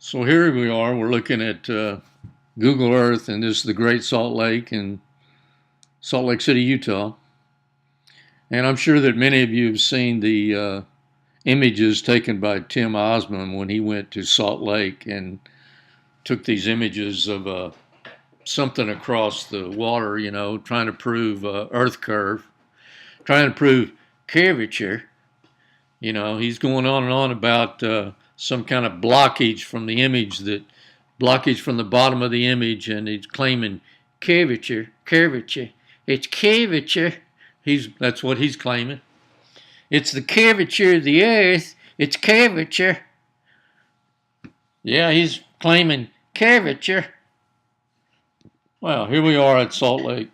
So here we are, we're looking at Google Earth, and this is the Great Salt Lake in Salt Lake City, Utah. And I'm sure that many of you have seen the images taken by Tim Osman when he went to Salt Lake and took these images of something across the water, trying to prove Earth curve, trying to prove curvature. He's going on and on about some kind of blockage from the image, that blockage from the bottom of the image, and he's claiming curvature, curvature. It's curvature. That's what he's claiming. It's the curvature of the Earth. It's curvature. Yeah, he's claiming curvature. Well, here we are at Salt Lake,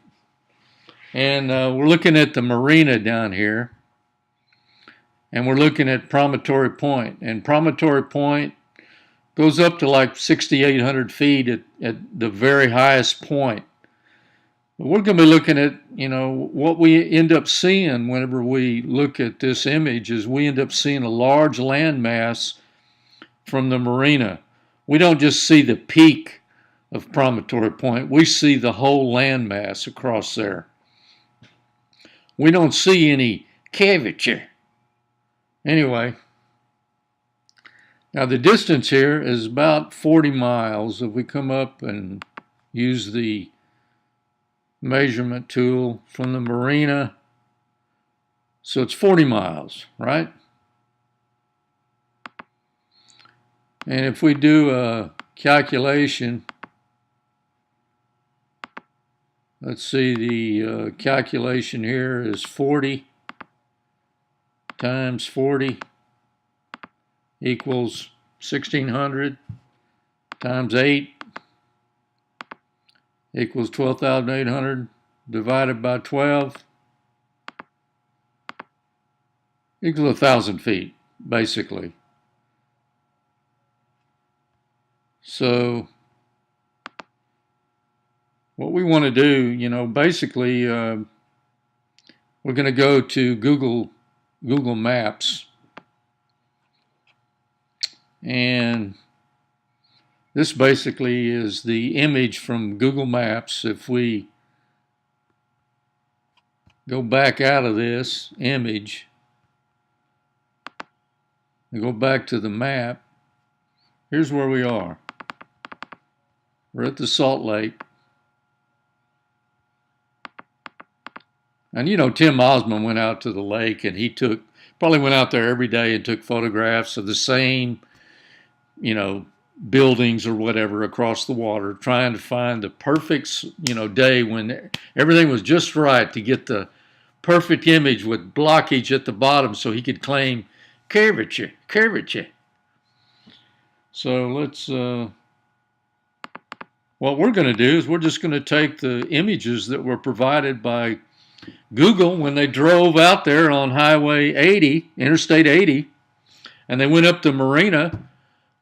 and we're looking at the Marina down here. And we're looking at Promontory Point. And Promontory Point goes up to like 6,800 feet at the very highest point. But we're going to be looking at, what we end up seeing whenever we look at this image is we end up seeing a large landmass from the Marina. We don't just see the peak of Promontory Point. We see the whole landmass across there. We don't see any curvature. Anyway, now the distance here is about 40 miles if we come up and use the measurement tool from the Marina. So it's 40 miles, right? And if we do a calculation, let's see, the calculation here is 40 times 40 equals 1,600 times 8 equals 12,800 divided by 12 equals 1,000 feet, basically. So what we want to do, basically, we're going to go to Google Maps, and this basically is the image from Google Maps. If we go back out of this image and go back to the map, here's where we are. We're at the Salt Lake. And Tim Osman went out to the lake, and he probably went out there every day and took photographs of the same, buildings or whatever across the water, trying to find the perfect, day when everything was just right to get the perfect image with blockage at the bottom so he could claim curvature, curvature. So let's, what we're going to do is we're just going to take the images that were provided by Google when they drove out there on Highway 80, Interstate 80, and they went up to Marina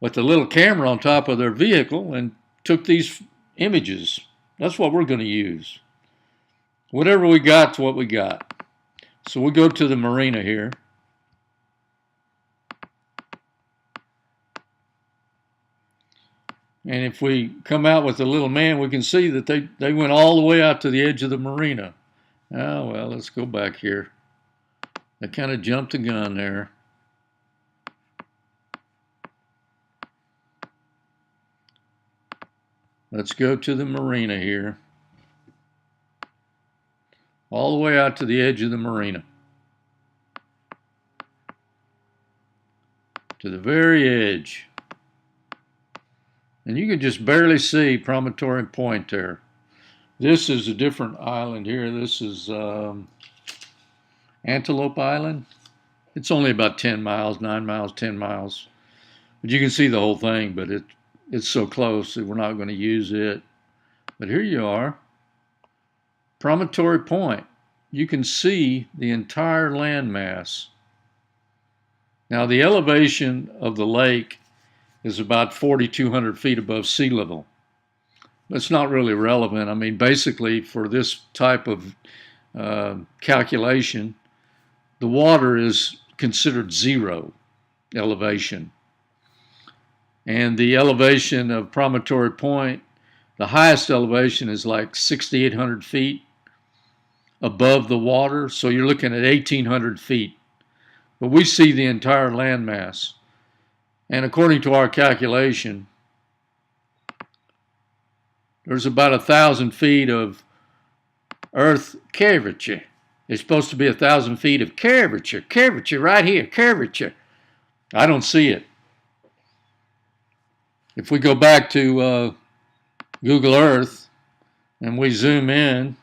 with a little camera on top of their vehicle and took these images. That's what we're going to use. Whatever we got's what we got. So we go to the Marina here. And if we come out with the little man, we can see that they went all the way out to the edge of the Marina. Oh, well, let's go back here. I kind of jumped the gun there. Let's go to the Marina here. All the way out to the edge of the Marina. To the very edge. And you can just barely see Promontory Point there. This is a different island here. This is Antelope Island. It's only about 10 miles, 9 miles, 10 miles. But you can see the whole thing, but it's so close that we're not going to use it. But here you are, Promontory Point. You can see the entire landmass. Now the elevation of the lake is about 4,200 feet above sea level. It's not really relevant. I mean, basically, for this type of calculation, the water is considered zero elevation. And the elevation of Promontory Point, the highest elevation is like 6,800 feet above the water. So you're looking at 1,800 feet. But we see the entire landmass. And according to our calculation, there's about 1,000 feet of Earth KerrVerrChur. It's supposed to be 1,000 feet of curvature. Curvature right here, curvature. I don't see it. If we go back to Google Earth and we zoom in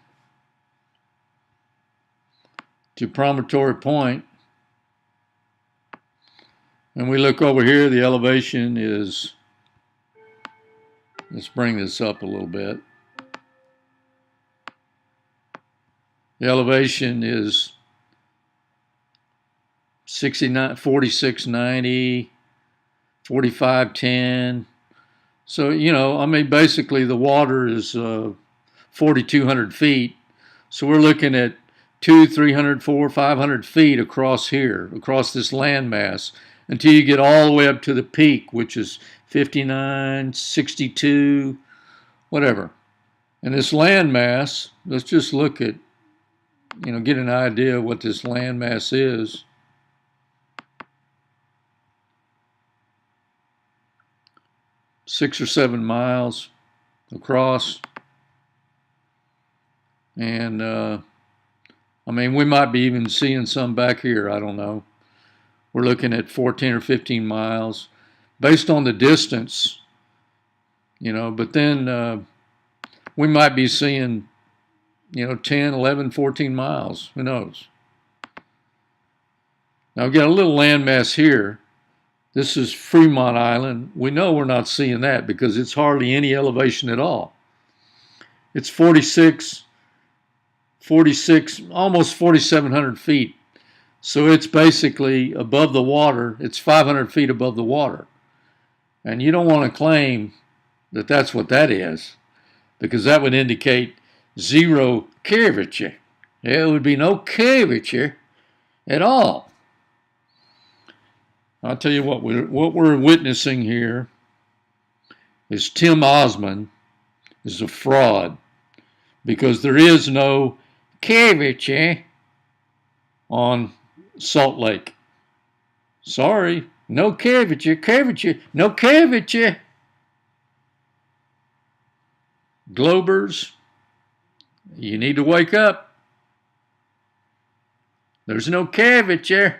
to Promontory Point and we look over here, the elevation is, let's bring this up a little bit. The elevation is 4690, 4510. So, you know, I mean, basically the water is 4,200 feet. So we're looking at 200, 300, 400, 500 feet across here, across this landmass, until you get all the way up to the peak, which is 59, 62, whatever. And this landmass, let's just look at, you know, get an idea of what this landmass is. Six or 7 miles across. And, I mean, we might be even seeing some back here. I don't know. We're looking at 14 or 15 miles based on the distance, you know, but then we might be seeing, you know, 10, 11, 14 miles. Who knows? Now we've got a little landmass here. This is Fremont Island. We know we're not seeing that because it's hardly any elevation at all. It's 46, almost 4,700 feet. So it's basically above the water. It's 500 feet above the water. And you don't want to claim that that's what that is, because that would indicate zero curvature. There would be no curvature at all. I'll tell you what we're witnessing here is Tim Osman is a fraud, because there is no curvature on Salt Lake. Sorry, no curvature, no curvature. Globers, you need to wake up. There's no curvature.